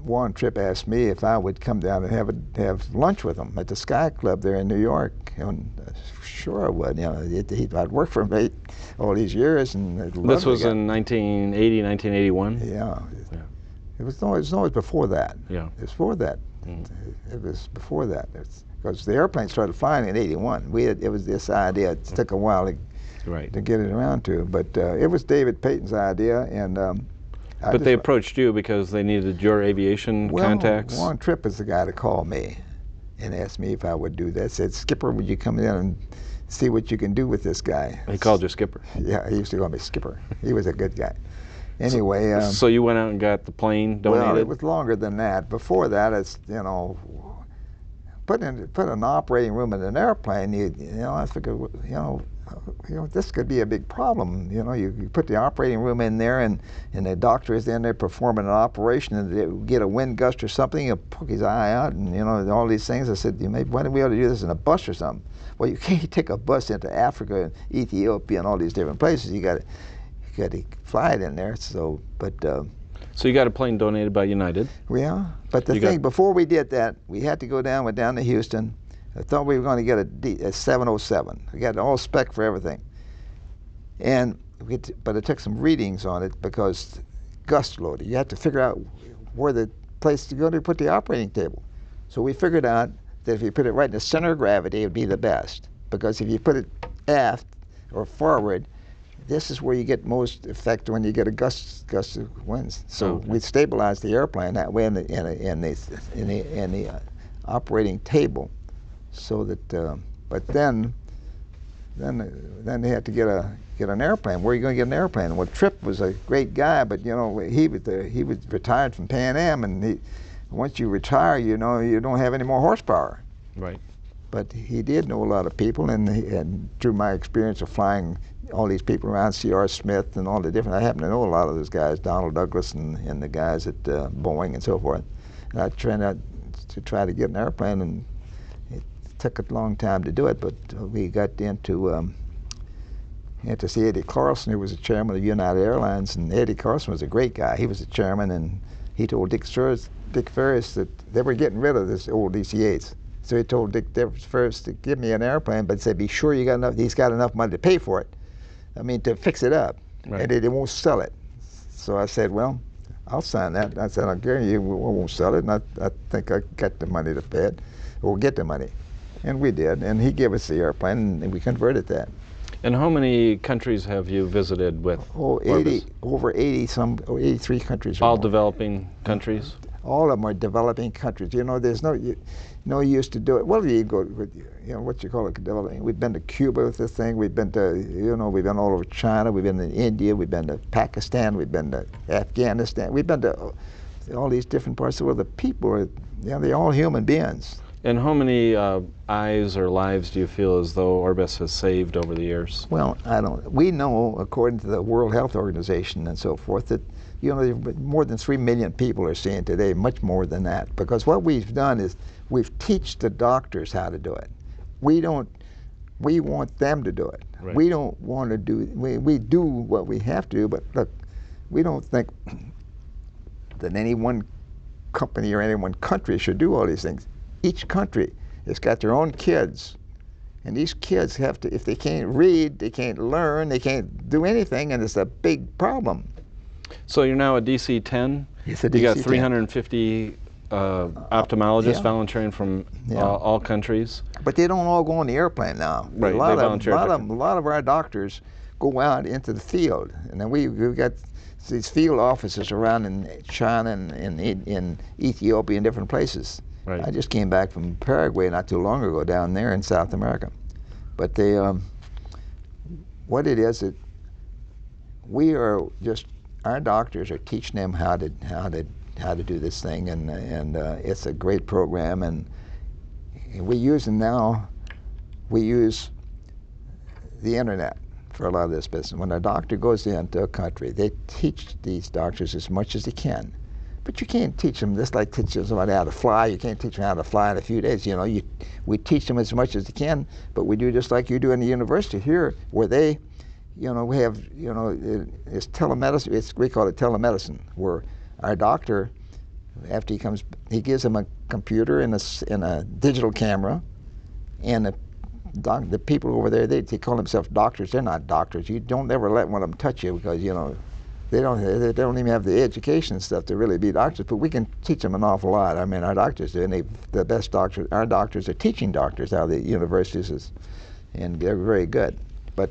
Warren Tripp asked me if I would come down and have lunch with him at the Sky Club there in New York. And sure I would. You know, I'd worked for him all these years, and this was in 1980, 1981. Yeah. It was always before that. Yeah. It was before that. It was before that. Because the airplane started flying in '81. It was this idea. It took a while to get it around to, but it was David Payton's idea, and. But they approached you because they needed your aviation contacts? Warren Tripp is the guy to call me and asked me if I would do that. Said, Skipper, would you come in and see what you can do with this guy? He called you Skipper? Yeah, he used to call me Skipper. He was a good guy. Anyway. So you went out and got the plane donated? Well, it was longer than that. Before that, it's, you know, put an operating room in an airplane, you know, I figured, you know, this could be a big problem. You know, you put the operating room in there, and the doctor is in there performing an operation, and they get a wind gust or something, he'll poke his eye out, and you know, all these things. I said, why don't we ought to do this in a bus or something? Well, you can't take a bus into Africa and Ethiopia and all these different places. You got to fly it in there. So, but. So you got a plane donated by United? Yeah, but the thing, before we did that, we had to go down. Went down to Houston. I thought we were going to get a 707. We got all spec for everything, but it took some readings on it because gust loaded. You had to figure out where the place to go to put the operating table. So we figured out that if you put it right in the center of gravity, it would be the best. Because if you put it aft or forward, this is where you get most effect when you get a gust of winds. So we stabilized the airplane that way in the operating table. So that, but then they had to get an airplane. Where are you going to get an airplane? Well, Tripp was a great guy, but you know he was retired from Pan Am, and once you retire, you know you don't have any more horsepower. Right. But he did know a lot of people, and through my experience of flying all these people around, C.R. Smith and all the different, I happen to know a lot of those guys, Donald Douglas and the guys at Boeing and so forth. And I tried to get an airplane, and took a long time to do it, but we got into had to see Eddie Carlson, who was the chairman of United Airlines, and Eddie Carlson was a great guy. He was the chairman, and he told Dick Ferris that they were getting rid of this old DC-8s. So he told Dick Ferris to give me an airplane, but said, be sure you got enough. He's got enough money to pay for it. I mean, to fix it up, and they won't sell it. So I said, well, I'll sign that. I said, I'll guarantee you we won't sell it, and I think I got the money to pay it, or get the money. And we did, and he gave us the airplane, and we converted that. And how many countries have you visited with Orbis? Over 83 countries. All developing countries? All of them are developing countries. You know, there's no use to do it. Well, you go with, you know, what you call it, developing. We've been to Cuba with this thing. We've been to, you know, we've been all over China. We've been to India. We've been to Pakistan. We've been to Afghanistan. We've been to all these different parts of the world. The people are, you know, they're all human beings. And how many eyes or lives do you feel as though Orbis has saved over the years? Well, we know, according to the World Health Organization and so forth, that you know more than 3 million people are seeing today, much more than that. Because what we've done is we've taught the doctors how to do it. We want them to do it. Right. We don't want to do. We do what we have to, but look, we don't think that any one company or any one country should do all these things. Each country has got their own kids, and these kids have to, if they can't read, they can't learn, they can't do anything, and it's a big problem. So you're now a DC-10? It's a DC-10. You got 350 ophthalmologists volunteering from all countries? But they don't all go on the airplane now. Right, a lot of our doctors go out into the field, and then we've got these field offices around in China and in Ethiopia and different places. Right. I just came back from Paraguay not too long ago down there in South America. But they, what it is, we are just, our doctors are teaching them how to do this thing, and it's a great program, and we use them now. We use the internet for a lot of this business. When a doctor goes into a country, they teach these doctors as much as they can. But you can't teach them, just like teaching somebody how to fly. You can't teach them how to fly in a few days. You know, we teach them as much as they can, but we do just like you do in the university here, where they, you know, we have, you know, it's telemedicine. We call it telemedicine, where our doctor, after he comes, he gives them a computer and a digital camera, and the people over there, they call themselves doctors. They're not doctors. You don't ever let one of them touch you, because, you know, they don't even have the education and stuff to really be doctors. But we can teach them an awful lot. I mean, our doctors do, and the best doctors. Our doctors are teaching doctors out of the universities, and they're very good. But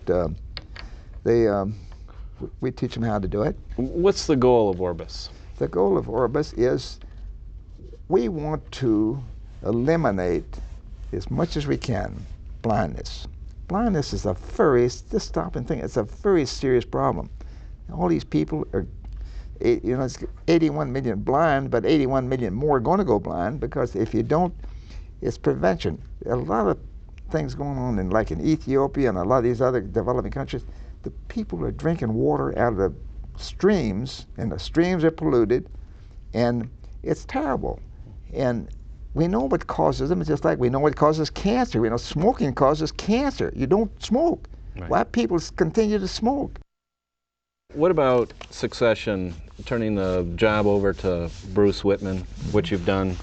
we teach them how to do it. What's the goal of Orbis? The goal of Orbis is we want to eliminate as much as we can blindness. Blindness is just stop and think, it's a very serious problem. All these people are, you know, it's 81 million blind, but 81 million more are going to go blind, because if you don't, it's prevention. A lot of things going on like in Ethiopia and a lot of these other developing countries, the people are drinking water out of the streams, and the streams are polluted, and it's terrible. And we know what causes them. It's just like we know what causes cancer. We know smoking causes cancer. You don't smoke. Right. Why people continue to smoke? What about succession, turning the job over to Bruce Whitman, which you've done?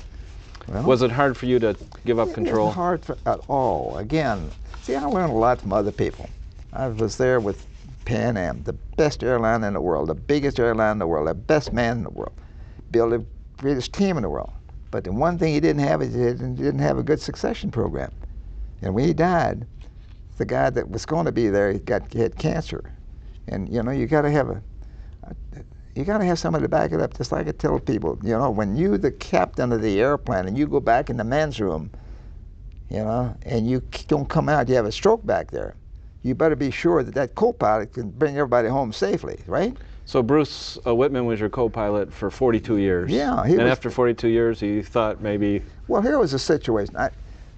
Well, was it hard for you to give up control? It wasn't hard at all. Again, see, I learned a lot from other people. I was there with Pan Am, the best airline in the world, the biggest airline in the world, the best man in the world, built the greatest team in the world. But the one thing he didn't have is he didn't have a good succession program. And when he died, the guy that was going to be there, he had cancer. And you know, you got to have somebody to back it up. Just like I tell people, you know, when you the captain of the airplane and you go back in the men's room, you know, and you don't come out, you have a stroke back there, you better be sure that co-pilot can bring everybody home safely, right? So Bruce Whitman was your co-pilot for 42 years. Yeah. And after 42 years, he thought maybe... Well, here was the situation.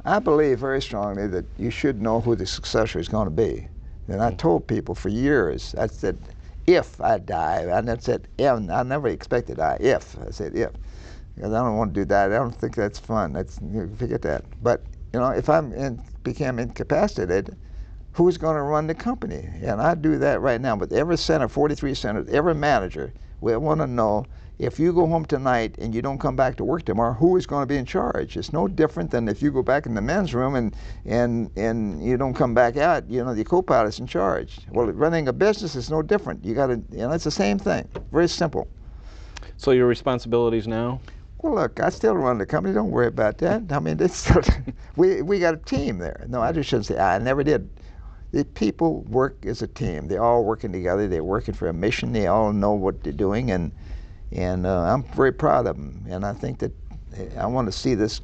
I believe very strongly that you should know who the successor is going to be. And I told people for years, I said, if I die, I never said, I never expected to die, if. I said, if. Because I don't want to do that. I don't think that's fun. Forget that. But, you know, if I became incapacitated, who's going to run the company? And I do that right now with every center, 43 centers, every manager. We want to know, if you go home tonight and you don't come back to work tomorrow, who is going to be in charge? It's no different than if you go back in the men's room and you don't come back out, you know, the co-pilot's in charge. Well, running a business is no different. You got to, you know, it's the same thing. Very simple. So your responsibilities now? Well, look, I still run the company. Don't worry about that. I mean, we got a team there. No, I just shouldn't say I never did. The people work as a team. They're all working together. They're working for a mission. They all know what they're doing, and I'm very proud of them. And I think that I want to see this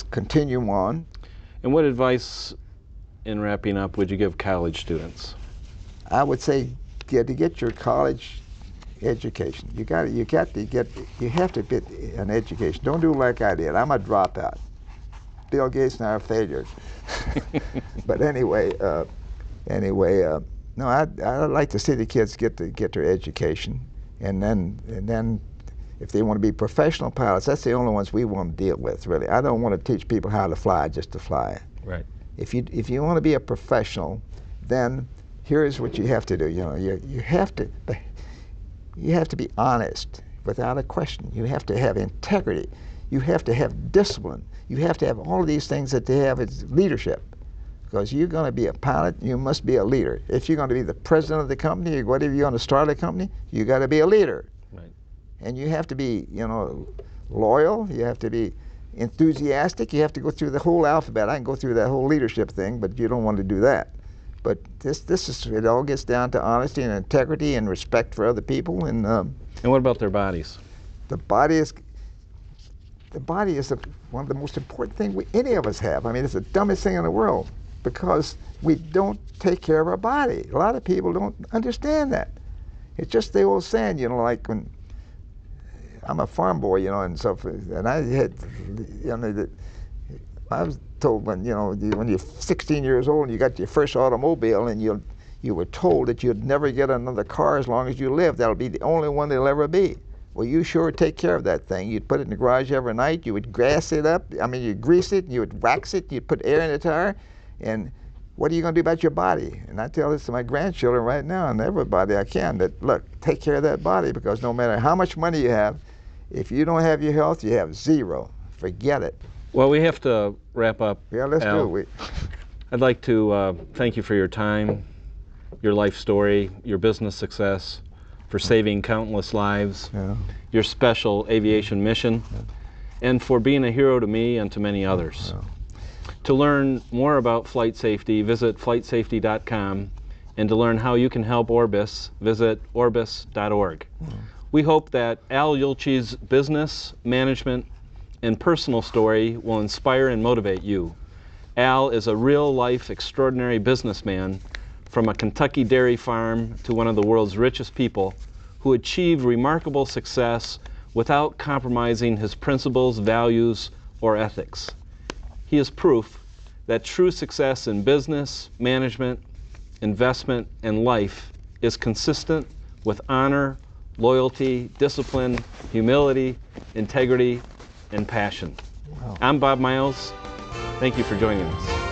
continue on. And what advice, in wrapping up, would you give college students? I would say, to get your college education, you have to get an education. Don't do like I did. I'm a dropout. Bill Gates and I are failures. But anyway, no, I'd like to see the kids get their education, and then if they want to be professional pilots, that's the only ones we want to deal with, really. I don't want to teach people how to fly just to fly. Right. If you want to be a professional, then here's what you have to do. You know, you have to be honest without a question. You have to have integrity. You have to have discipline. You have to have all of these things that they have as leadership. Because you're going to be a pilot, you must be a leader. If you're going to be the president of the company, or whatever you're going to start a company, you got to be a leader. Right. And you have to be, you know, loyal. You have to be enthusiastic. You have to go through the whole alphabet. I can go through that whole leadership thing, but you don't want to do that. But it all gets down to honesty and integrity and respect for other people. And what about their bodies? The body is one of the most important things any of us have. I mean, it's the dumbest thing in the world. because we don't take care of our body. A lot of people don't understand that. It's just the old saying, you know, like when I'm a farm boy, you know, and so forth, and I had, you know, I was told when, you know, when you're 16 years old and you got your first automobile and you were told that you'd never get another car as long as you live. That'll be the only one there'll ever be. Well, you sure take care of that thing. You'd put it in the garage every night. You would grass it up. I mean, you'd grease it, and you would wax it. You'd put air in the tire. And what are you going to do about your body? And I tell this to my grandchildren right now and everybody I can, that, look, take care of that body, because no matter how much money you have, if you don't have your health, you have zero. Forget it. Well, we have to wrap up. Yeah, let's Al. do it. I'd like to thank you for your time, your life story, your business success, for saving countless lives, your special aviation mission, and for being a hero to me and to many others. To learn more about flight safety, visit FlightSafety.com, and to learn how you can help Orbis, visit Orbis.org. We hope that Al Ueltschi's business, management, and personal story will inspire and motivate you. Al is a real-life, extraordinary businessman from a Kentucky dairy farm to one of the world's richest people, who achieved remarkable success without compromising his principles, values, or ethics. He is proof that true success in business, management, investment, and life is consistent with honor, loyalty, discipline, humility, integrity, and passion. Wow. I'm Bob Miles. Thank you for joining us.